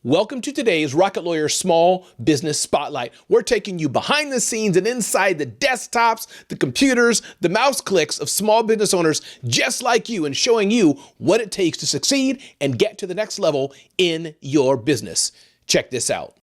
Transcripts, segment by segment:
Welcome to today's Rocket Lawyer Small Business Spotlight. We're taking you behind the scenes and inside the desktops, the computers, the mouse clicks of small business owners just like you and showing you what it takes to succeed and get to the next level in your business. Check this out.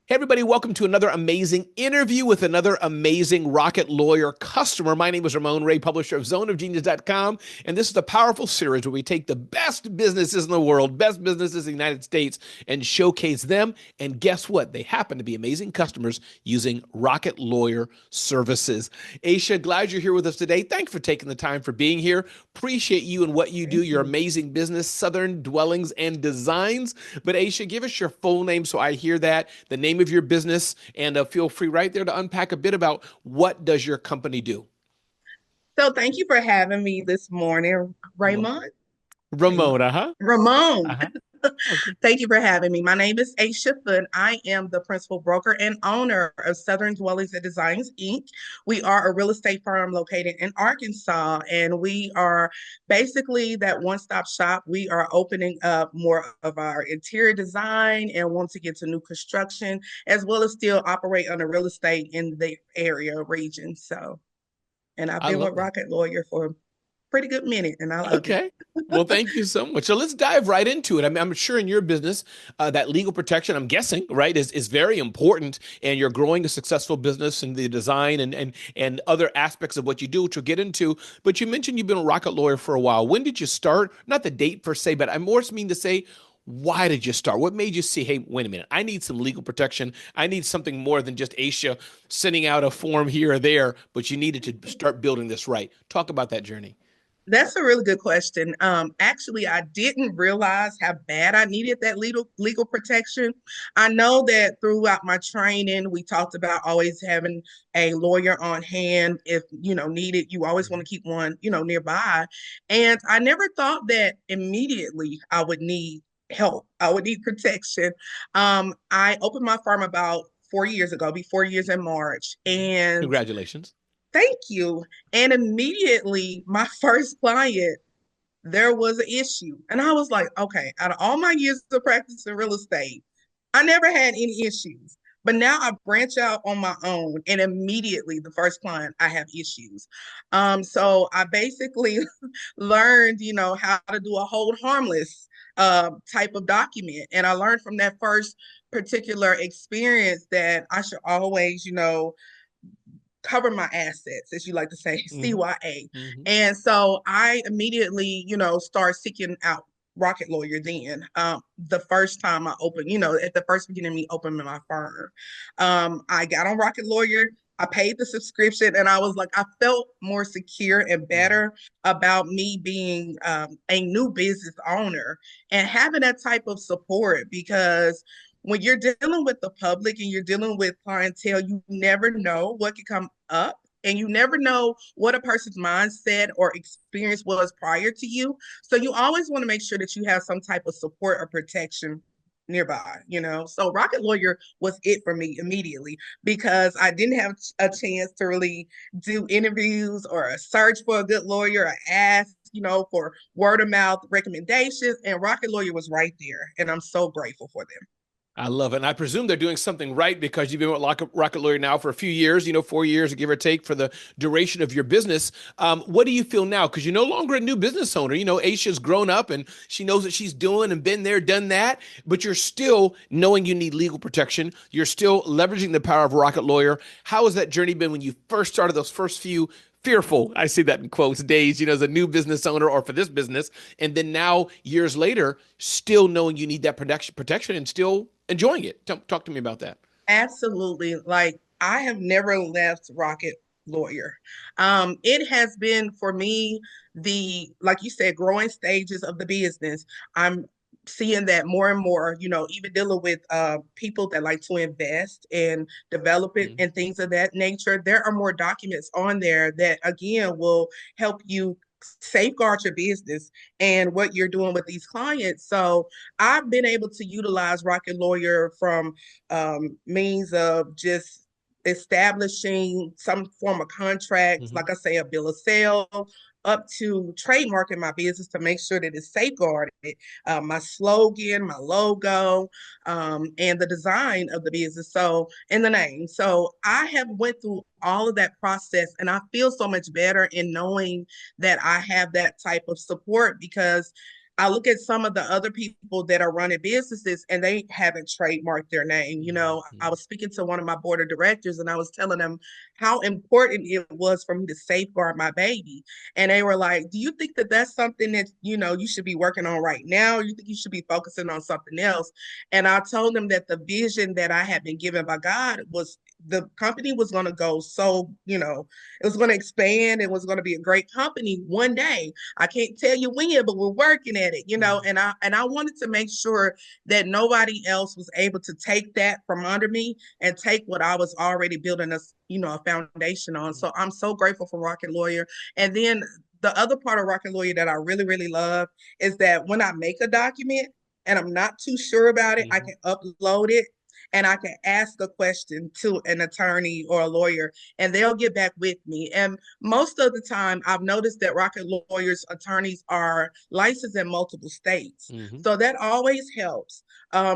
Hey everybody, welcome to another amazing interview with another amazing Rocket Lawyer customer. My name is Ramon Ray, publisher of zoneofgenius.com, and this is a powerful series where we take the best businesses in the world, best businesses in the United States, and showcase them. And guess what? They happen to be amazing customers using Rocket Lawyer services. Ayesha, glad you're here with us today. Thanks for taking the time for being here. Appreciate you and what you do, your amazing business, Southern Dwellings and Designs. But Ayesha, give us your full name so I hear that, the name of your business, and feel free right there to unpack a bit about what does your company do. So thank you for having me this morning, Raymond. Ramon, Ramon. Okay. Thank you for having me. My name is Ayesha Foote. I am the principal broker and owner of Southern Dwellings and Designs, Inc. We are a real estate firm located in Arkansas, and we are basically that one-stop shop. We are opening up more of our interior design and want to get to new construction, as well as still operate on the real estate in the area region. And I've been with Rocket Lawyer for a pretty good minute, and I love it. Well, thank you so much. So let's dive right into it. I mean, I'm sure in your business, that legal protection, I'm guessing, right, is very important, and you're growing a successful business in the design and other aspects of what you do, which we'll get into. But you mentioned you've been a Rocket Lawyer for a while. When did you start? Not the date per se, but I more mean to say, why did you start? What made you say, hey, wait a minute, I need some legal protection. I need something more than just Ayesha sending out a form here or there, but you needed to start building this right. Talk about that journey. That's a really good question. Actually, I didn't realize how bad I needed that legal protection. I know that throughout my training, we talked about always having a lawyer on hand if needed. You always want to keep one nearby. And I never thought that immediately I would need help. I would need protection. I opened my firm about 4 years ago, be 4 years in March. And congratulations. thank you. And immediately, my first client, there was an issue. And I was like, okay, out of all my years of practice in real estate, I never had any issues. But now I branch out on my own, and immediately the first client, I have issues. So I basically learned, how to do a hold harmless type of document. And I learned from that first particular experience that I should always, cover my assets, as you like to say, CYA. And so I immediately, start seeking out Rocket Lawyer then. The first time I opened, at the first beginning of me opening my firm, I got on Rocket Lawyer. I paid the subscription, and I was like, I felt more secure and better about me being a new business owner and having that type of support, because when you're dealing with the public and you're dealing with clientele, you never know what can come up, and you never know what a person's mindset or experience was prior to you. So you always want to make sure that you have some type of support or protection nearby, So Rocket Lawyer was it for me immediately, because I didn't have a chance to really do interviews or a search for a good lawyer or ask, for word of mouth recommendations. And Rocket Lawyer was right there. And I'm so grateful for them. I love it. And I presume they're doing something right, because you've been with Rocket Lawyer now for a few years, 4 years, give or take, for the duration of your business. What do you feel now? Because you're no longer a new business owner. Ayesha's grown up and she knows what she's doing and been there, done that, but you're still knowing you need legal protection. You're still leveraging the power of Rocket Lawyer. How has that journey been when you first started those first few fearful, I see that in quotes, days, as a new business owner or for this business, and then now years later, still knowing you need that protection and still enjoying it? Talk to me about that. Absolutely. Like, I have never left Rocket Lawyer. It has been for me like you said, growing stages of the business. I'm seeing that more and more, even dealing with people that like to invest and develop it and things of that nature. There are more documents on there that, again, will help you safeguard your business and what you're doing with these clients. So I've been able to utilize Rocket Lawyer from means of just establishing some form of contract, Mm-hmm. like I say, a bill of sale, up to trademarking my business to make sure that it's safeguarded, my slogan, my logo, and the design of the business. So, and the name. So I have went through all of that process, and I feel so much better in knowing that I have that type of support, because I look at some of the other people that are running businesses and they haven't trademarked their name. You know, I Mm-hmm. was speaking to one of my board of directors and I was telling them how important it was for me to safeguard my baby. And they were like, do you think that that's something that, you know, you should be working on right now? You think you should be focusing on something else? And I told them that the vision that I had been given by God was the company was going to go so, you know, it was going to expand. It was going to be a great company one day. I can't tell you when, but we're working at it, you know, and I wanted to make sure that nobody else was able to take that from under me and take what I was already building a, you know, a foundation on. So I'm so grateful for Rocket Lawyer. And then the other part of Rocket Lawyer that I really, really love is that when I make a document and I'm not too sure about it, I Mm-hmm. can upload it and I can ask a question to an attorney or a lawyer and they'll get back with me. And most of the time, I've noticed that Rocket Lawyers attorneys are licensed in multiple states. Mm-hmm. So that always helps.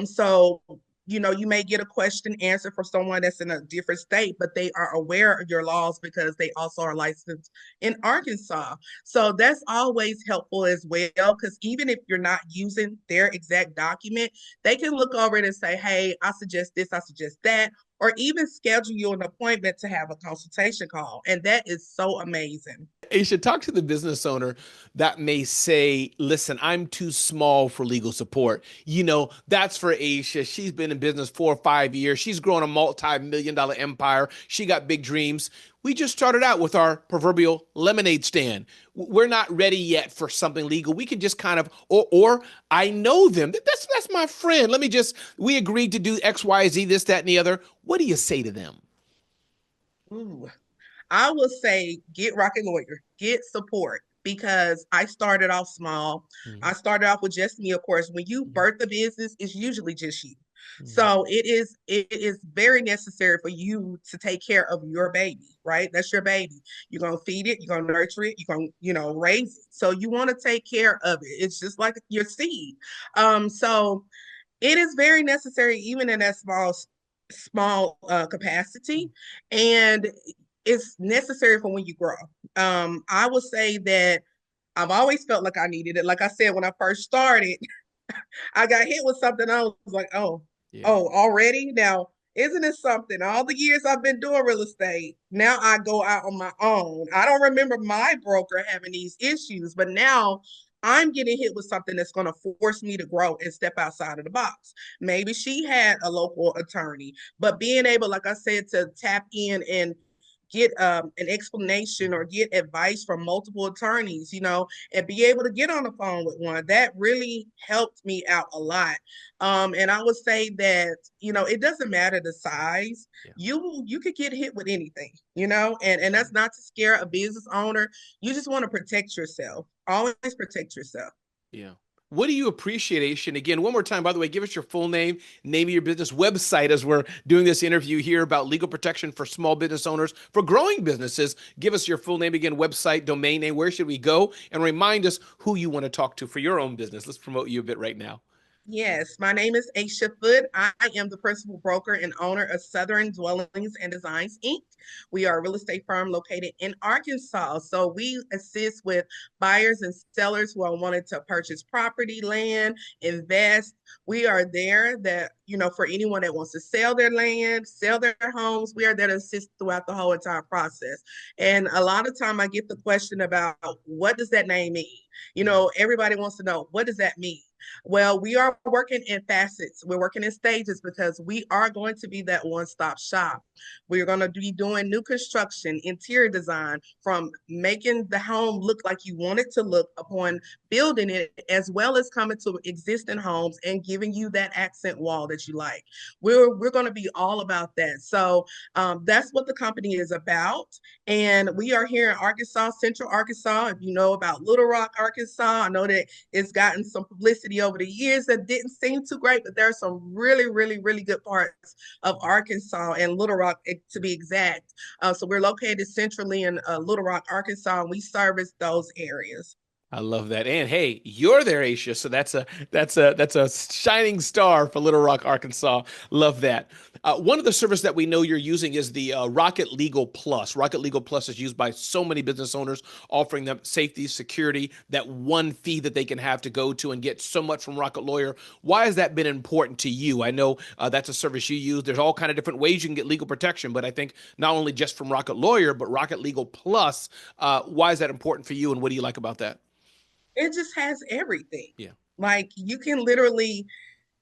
So you know, you may get a question answered from someone that's in a different state, but they are aware of your laws because they also are licensed in Arkansas. So that's always helpful as well, because even if you're not using their exact document, they can look over it and say, hey, I suggest this, I suggest that, or even schedule you an appointment to have a consultation call. And that is so amazing. Aisha, talk to the business owner that may say, listen, I'm too small for legal support. You know, that's for Aisha. She's been in business 4 or 5 years. She's grown a multi-million-dollar empire. She got big dreams. We just started out with our proverbial lemonade stand. We're not ready yet for something legal. We can just kind of, or I know them. That's my friend. Let me just, we agreed to do X, Y, Z, this, that, and the other. What do you say to them? Ooh, I will say get Rocket Lawyer, get support, because I started off small. Mm-hmm. I started off with just me, of course. When you Mm-hmm. birth a business, it's usually just you. Mm-hmm. So it is very necessary for you to take care of your baby, right? That's your baby. You're gonna feed it, you're gonna nurture it, you're gonna, you know, raise it. So you want to take care of it. It's just like your seed. So it is very necessary, even in that small capacity, and it's necessary for when you grow. I would say that I've always felt like I needed it. Like I said, when I first started, I got hit with something. I was like, Yeah. oh, already? Now, isn't it something? All the years I've been doing real estate, now I go out on my own. I don't remember my broker having these issues, but now I'm getting hit with something that's going to force me to grow and step outside of the box. Maybe she had a local attorney, but being able, like I said, to tap in and get an explanation or get advice from multiple attorneys, you know, and be able to get on the phone with one, that really helped me out a lot. And I would say that, you know, it doesn't matter the size. Yeah. You could get hit with anything, you know, and that's not to scare a business owner. You just want to protect yourself. Always protect yourself. Yeah. What do you appreciate, Asian? Again, one more time, by the way, give us your full name, name of your business, website, as we're doing this interview here about legal protection for small business owners, for growing businesses. Give us your full name again, website, domain name. Where should we go? And remind us who you want to talk to for your own business. Let's promote you a bit right now. Yes, my name is Ayesha Foote. I am the principal broker and owner of Southern Dwellings and Designs, Inc. We are a real estate firm located in Arkansas. So we assist with buyers and sellers who are wanting to purchase property, land, invest. We are there that, you know, for anyone that wants to sell their land, sell their homes, we are there to assist throughout the whole entire process. And a lot of time I get the question about, what does that name mean? You know, everybody wants to know, what does that mean? Well, we are working in facets. We're working in stages because we are going to be that one-stop shop. We're going to be doing new construction, interior design, from making the home look like you want it to look upon building it, as well as coming to existing homes and giving you that accent wall that you like. We're going to be all about that. So that's what the company is about. And we are here in Arkansas, Central Arkansas. If you know about Little Rock, Arkansas, I know that it's gotten some publicity over the years that didn't seem too great, but there are some really, really, really good parts of Arkansas, and Little Rock Rock to be exact. So we're located centrally in Little Rock, Arkansas, and we service those areas. I love that. And hey, you're there, Aisha. So that's a shining star for Little Rock, Arkansas. Love that. One of the services that we know you're using is the Rocket Legal Plus. Rocket Legal Plus is used by so many business owners, offering them safety, security, that one fee that they can have to go to and get so much from Rocket Lawyer. Why has that been important to you? I know that's a service you use. There's all kind of different ways you can get legal protection, but I think not only just from Rocket Lawyer, but Rocket Legal Plus. Why is that important for you, and what do you like about that? It just has everything. Yeah. Like you can literally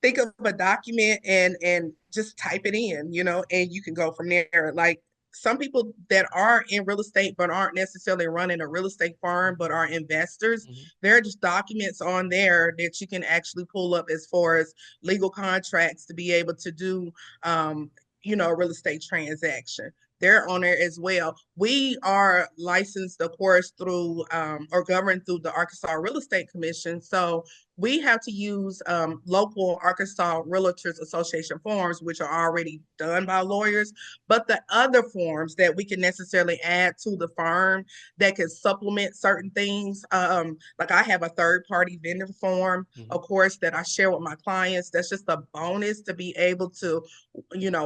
think of a document and just type it in, and you can go from there. Like some people that are in real estate but aren't necessarily running a real estate firm but are investors, Mhm. there are just documents on there that you can actually pull up as far as legal contracts to be able to do a real estate transaction. They're on there as well. We are licensed, of course, through or governed through the Arkansas Real Estate Commission. So we have to use local Arkansas Realtors Association forms, which are already done by lawyers. But the other forms that we can necessarily add to the firm that can supplement certain things, like I have a third party vendor form, Mhm. of course, that I share with my clients. That's just a bonus to be able to,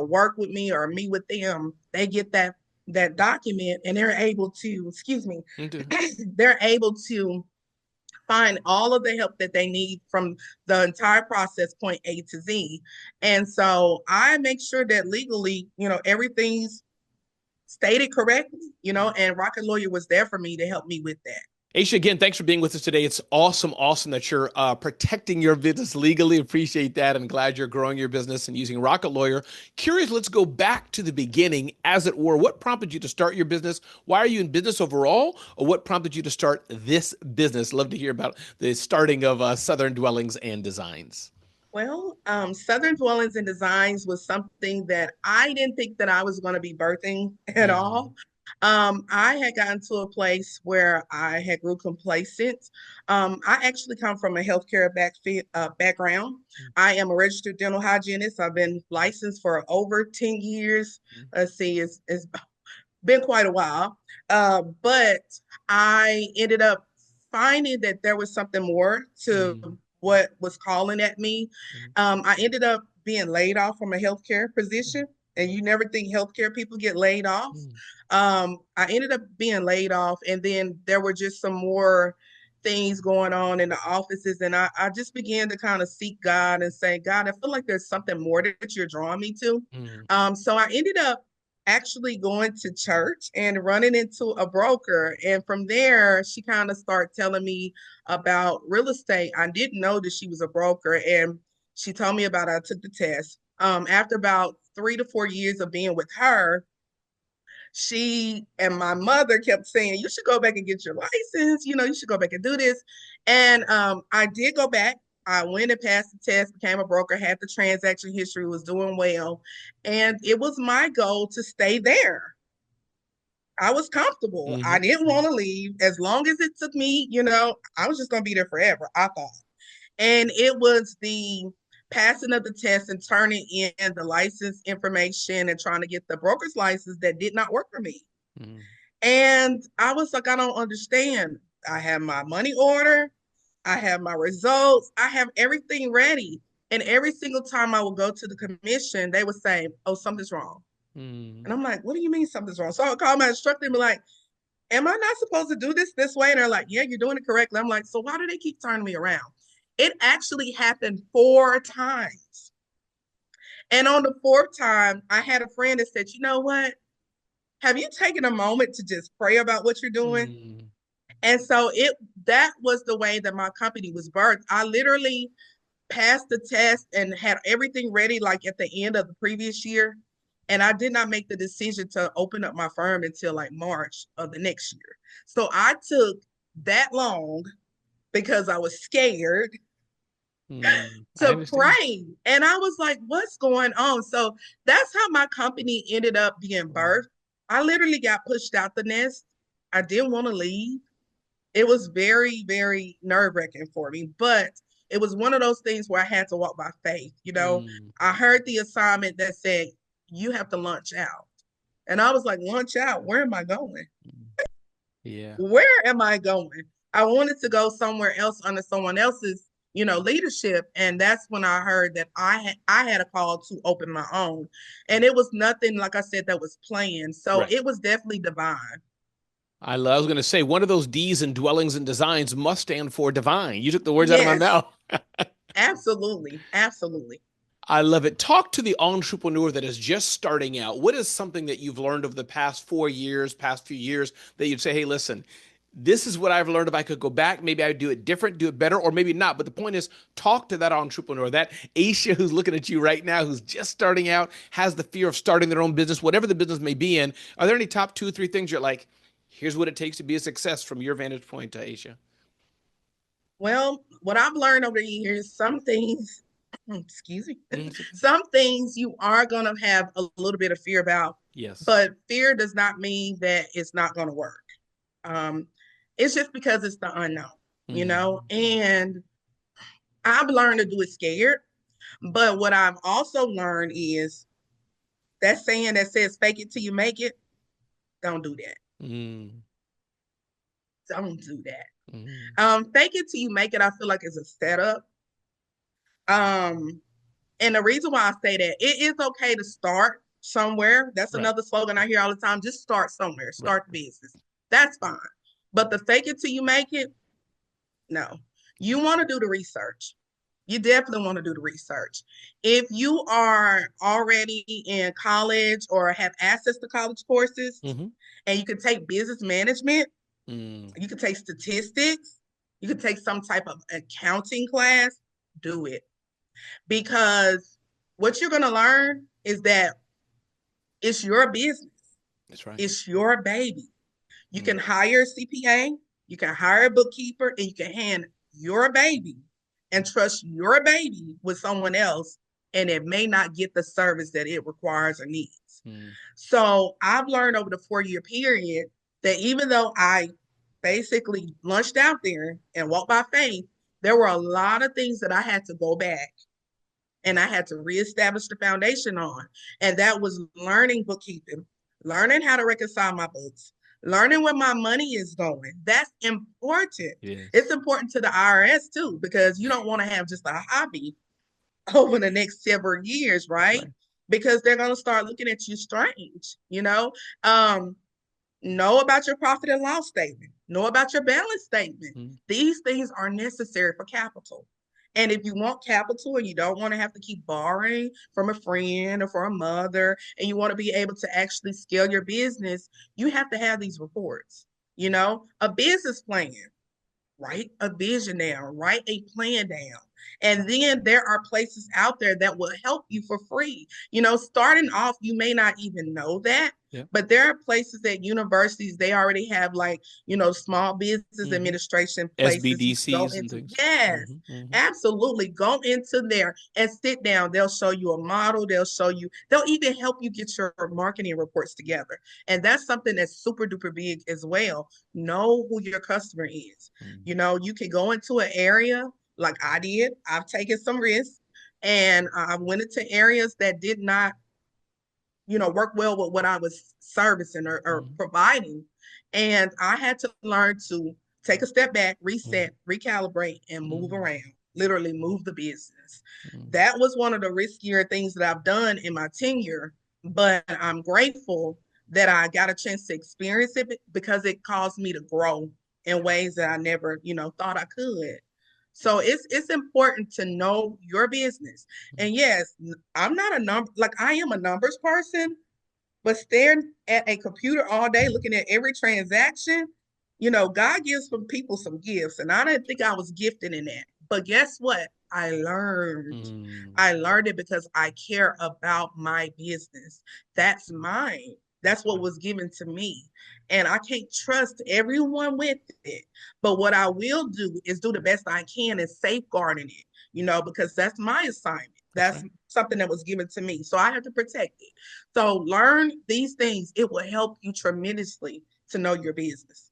work with me or me with them. They get that document and they're able to, excuse me, Okay. they're able to find all of the help that they need from the entire process, point A to Z. And so I make sure that legally, everything's stated correctly, and Rocket Lawyer was there for me to help me with that. Aisha, again, thanks for being with us today. It's awesome, awesome that you're protecting your business legally. Appreciate that. I'm glad you're growing your business and using Rocket Lawyer. Curious, let's go back to the beginning, as it were. What prompted you to start your business? Why are you in business overall? Or what prompted you to start this business? Love to hear about the starting of Southern Dwellings and Designs. Well, Southern Dwellings and Designs was something that I didn't think that I was going to be birthing at Mm, all. I had gotten to a place where I had grew complacent. I actually come from a healthcare background. I am a registered dental hygienist. I've been licensed for over 10 years. mm, Let's see, it's been quite a while. But I ended up finding that there was something more to mm, what was calling at me. mm, I ended up being laid off from a healthcare position, and you never think healthcare people get laid off. mm, I ended up being laid off, and then there were just some more things going on in the offices, and I just began to kind of seek God and say, God, I feel like there's something more that you're drawing me to. mm, So I ended up actually going to church and running into a broker. And from there, she kind of started telling me about real estate. I didn't know that she was a broker. And she told me about it. I took the test. After about 3 to 4 years of being with her, she and my mother kept saying, you should go back and get your license. You should go back and do this. And I did go back. I went and passed the test, became a broker, had the transaction history, was doing well. And it was my goal to stay there. I was comfortable. I mhm, didn't want to leave. As long as it took me, I was just going to be there forever, I thought. And it was the passing of the test and turning in the license information and trying to get the broker's license that did not work for me. mm, And I was like, I don't understand. I have my money order, I have my results, I have everything ready. And every single time I would go to the commission, they would say, oh, something's wrong. mm, And I'm like, what do you mean something's wrong? So I would call my instructor and be like, am I not supposed to do this way? And they're like, yeah, you're doing it correctly. I'm like, so why do they keep turning me around? It actually happened 4 times. And on the fourth time, I had a friend that said, you know what? Have you taken a moment to just pray about what you're doing? mm, And so that was the way that my company was birthed. I literally passed the test and had everything ready like at the end of the previous year. And I did not make the decision to open up my firm until like March of the next year. So I took that long because I was scared I to understand. pray. And I was like, what's going on? So that's how my company ended up being Mm. birthed. I literally got pushed out the nest. I didn't want to leave. It was very, very nerve-wracking for me, but it was one of those things where I had to walk by faith. Mm. I heard the assignment that said, you have to launch out. And I was like, launch out. Where am I going? Yeah. Where am I going? I wanted to go somewhere else under someone else's, leadership. And that's when I heard that I had a call to open my own. And it was nothing, like I said, that was planned. So Right. it was definitely divine. I was going to say one of those D's in dwellings and designs must stand for divine. You took the words out of my Yes, mouth. absolutely. Absolutely. I love it. Talk to the entrepreneur that is just starting out. What is something that you've learned over the past 4 years, past few years that you'd say, hey, listen, this is what I've learned. If I could go back, maybe I'd do it different, do it better, or maybe not. But the point is, talk to that entrepreneur, that Aisha who's looking at you right now, who's just starting out, has the fear of starting their own business, whatever the business may be in. Are there any top 2 or 3 things you're like, here's what it takes to be a success from your vantage point, Aisha? Well, what I've learned over the years, some things, excuse me, It's okay. some things you are going to have a little bit of fear about, Yes. but fear does not mean that it's not going to work. Um, it's just because it's the unknown, Mm, and I've learned to do it scared. But what I've also learned is that saying that says fake it till you make it, don't do that. mm, Don't do that. mm. Fake it till you make it, I feel like is a setup. Um, And the reason why I say that, it is okay to start somewhere. That's Right. another slogan I hear all the time. Just start somewhere, Right. start the business. That's fine. But the fake it till you make it, no. You want to do the research. You definitely want to do the research. If you are already in college or have access to college courses Mm-hmm. and you can take business management, Mm, you can take statistics, you can take some type of accounting class, do it. Because what you're going to learn is that it's your business. that's right. It's your baby. You Mm, can hire a CPA, you can hire a bookkeeper, and you can hand your baby and trust your baby with someone else, and it may not get the service that it requires or needs. mm, So I've learned over the 4 year period that even though I basically launched out there and walked by faith, there were a lot of things that I had to go back and I had to reestablish the foundation on. And that was learning bookkeeping, learning how to reconcile my books, learning where my money is going. That's important. it is. It's important to the IRS too, because you don't want to have just a hobby over the next several years, That's right? right. Because they're going to start looking at you strange. Um, know about your profit and loss statement, know about your balance statement. Mm, These things are necessary for capital. And if you want capital and you don't want to have to keep borrowing from a friend or from a mother, and you want to be able to actually scale your business, you have to have these reports. A business plan, write a vision down, write a plan down. And then there are places out there that will help you for free. Starting off, you may not even know that, yeah. but there are places at universities, they already have like, small business Mm-hmm. administration places you can go SBDCs and into. things. Yes, Mm-hmm. Mm-hmm. absolutely. Go into there and sit down. They'll show you a model. They'll even help you get your marketing reports together. And that's something that's super duper big as well. Know who your customer is. Mm, You can go into an area like I did. I've taken some risks and I went into areas that did not, work well with what I was servicing or mm, providing. And I had to learn to take a step back, mm, reset, recalibrate, and move mm, around, literally move the business. mm. That was one of the riskier things that I've done in my tenure, but I'm grateful that I got a chance to experience it because it caused me to grow in ways that I never, thought I could. So it's important to know your business. And yes, I'm not a number like I am a numbers person, but staring at a computer all day looking at every transaction, God gives some people some gifts, and I didn't think I was gifted in that. But guess what? I learned. Mm. I learned it because I care about my business. That's mine. That's what was given to me. And I can't trust everyone with it. But what I will do is do the best I can in safeguarding it, because that's my assignment. That's That's right. something that was given to me. So I have to protect it. So learn these things. It will help you tremendously to know your business.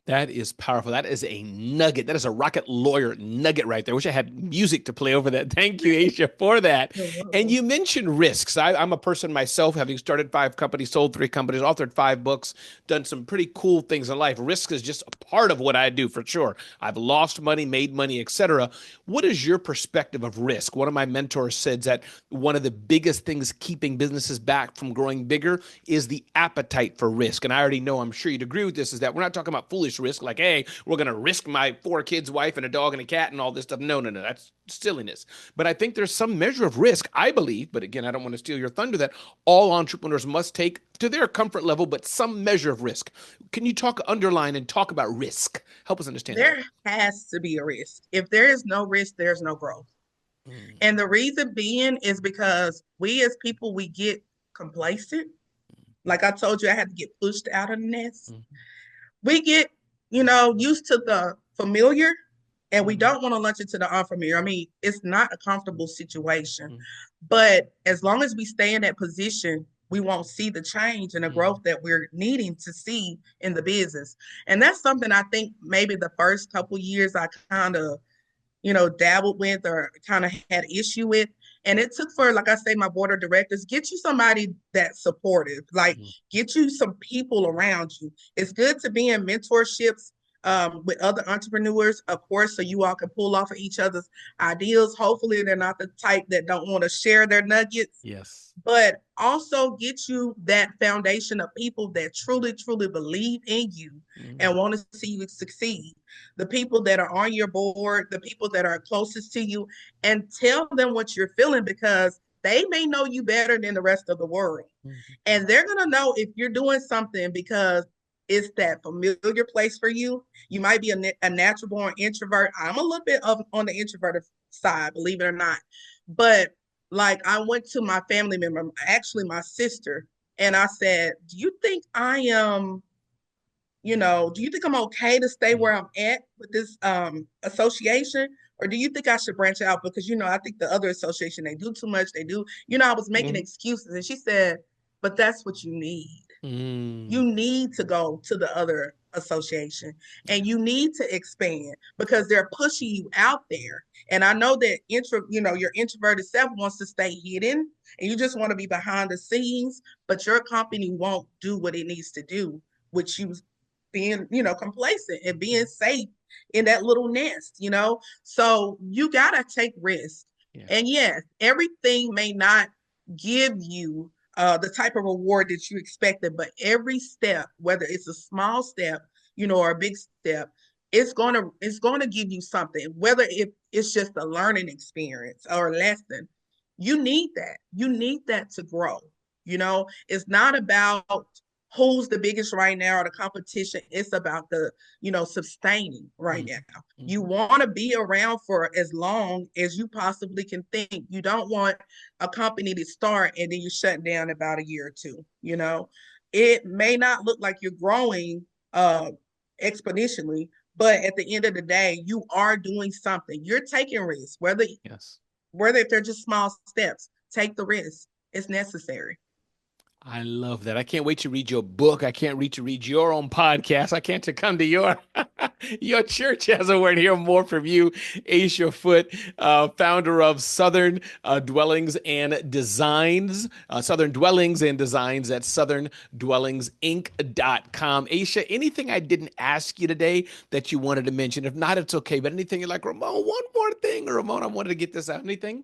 That is powerful. That is a nugget. That is a rocket lawyer nugget right there. I wish I had music to play over that. Thank you, Aisha, for that. You're And welcome. you mentioned risks. I'm a person myself, having started 5 companies, sold 3 companies, authored 5 books, done some pretty cool things in life. Risk is just a part of what I do for sure. I've lost money, made money, etc. What is your perspective of risk? One of my mentors said that one of the biggest things keeping businesses back from growing bigger is the appetite for risk. And I already know, I'm sure you'd agree with this, is that we're not talking about foolish risk like, hey, we're going to risk my 4 kids, wife, and a dog and a cat and all this stuff. No, no, no. That's silliness. But I think there's some measure of risk, I believe, but again, I don't want to steal your thunder, that all entrepreneurs must take to their comfort level, but some measure of risk. Can you underline and talk about risk? Help us understand that. There has to be a risk. If there is no risk, there's no growth. Mm, And the reason being is because we as people, we get complacent. Like I told you, I had to get pushed out of the nest. mm, We get, used to the familiar and we mm, don't want to launch into the unfamiliar. I mean, it's not a comfortable situation, mm, but as long as we stay in that position, we won't see the change and the mm, growth that we're needing to see in the business. And that's something I think maybe the first couple years I kind of dabbled with or kind of had issue with. And it took for, like I say, my board of directors, get you somebody that's supportive, like mm, get you some people around you. It's good to be in mentorships with other entrepreneurs, of course, so you all can pull off of each other's ideas. Hopefully, they're not the type that don't want to share their nuggets, yes. but also get you that foundation of people that truly, truly believe in you Mm, and want to see you succeed. The people that are on your board, the people that are closest to you, and tell them what you're feeling because they may know you better than the rest of the world. mm, And they're going to know if you're doing something because it's that familiar place for you. You might be a natural born introvert. I'm a little bit on the introverted side, believe it or not. But like I went to my family member, actually my sister, and I said, "Do you think I am, do you think I'm okay to stay mm, where I'm at with this association? Or do you think I should branch out? Because, I think the other association, they do too much. They do, I was making mm, excuses. And she said, but that's what you need. mm. You need to go to the other association and you need to expand because they're pushing you out there. And I know that your introverted self wants to stay hidden and you just want to be behind the scenes, but your company won't do what it needs to do, which you being, complacent and being safe in that little nest. So you gotta take risks. Yeah. And yes, everything may not give you the type of reward that you expected. But every step, whether it's a small step, or a big step, it's gonna give you something. Whether it's just a learning experience or a lesson, you need that. You need that to grow. It's not about who's the biggest right now or the competition. It's about the sustaining right Mm, now. You mm. want to be around for as long as you possibly can think. You don't want a company to start and then you shut down about a year or two. It may not look like you're growing exponentially, but at the end of the day, you are doing something. You're taking risks, Yes. whether if they're just small steps. Take the risk. It's necessary. I love that. I can't wait to read your book. I can't wait to read your own podcast. I can't to come to your your church as I want to hear more from you, Ayesha Foote, founder of Southern Dwellings and Designs, Southern Dwellings and Designs at southerndwellingsinc.com. Ayesha, anything I didn't ask you today that you wanted to mention? If not, it's okay. But anything you're like, Ramon, one more thing, or Ramon, I wanted to get this out. Anything?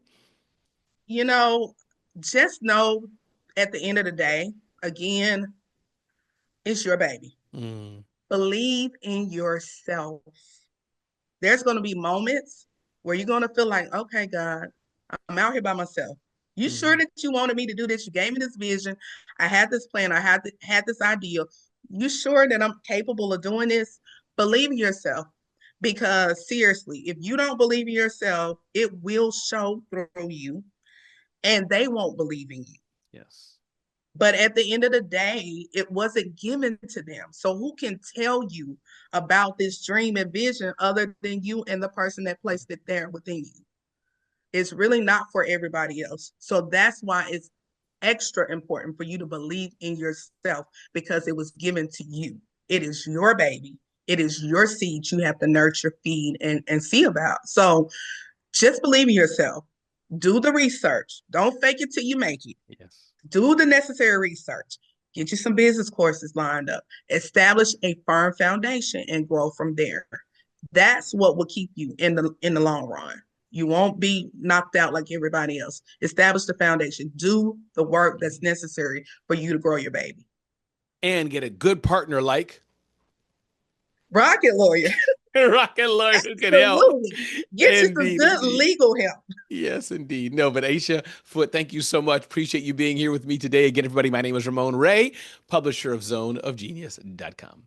You know, just know at the end of the day, again, it's your baby. Mm, Believe in yourself. There's going to be moments where you're going to feel like, okay, God, I'm out here by myself. You sure mm, that you wanted me to do this? You gave me this vision. I had this plan. I had this idea. You sure that I'm capable of doing this? Believe in yourself. Because seriously, if you don't believe in yourself, it will show through you and they won't believe in you. yes. But at the end of the day, it wasn't given to them. So who can tell you about this dream and vision other than you and the person that placed it there within you? It's really not for everybody else. So that's why it's extra important for you to believe in yourself because it was given to you. It is your baby. It is your seed you have to nurture, feed, and see about. So just believe in yourself. Do the research. Don't fake it till you make it. Yes. Do the necessary research. Get you some business courses lined up. Establish a firm foundation and grow from there. That's what will keep you in the long run. You won't be knocked out like everybody else. Establish the foundation. Do the work that's necessary for you to grow your baby. And get a good partner like Rocket lawyer. Rocket Lawyer who can help. Absolutely. Get you some Indeed, good indeed. legal help. Yes, indeed. No, but Ayesha Foote, thank you so much. Appreciate you being here with me today. Again, everybody, my name is Ramon Ray, publisher of zoneofgenius.com.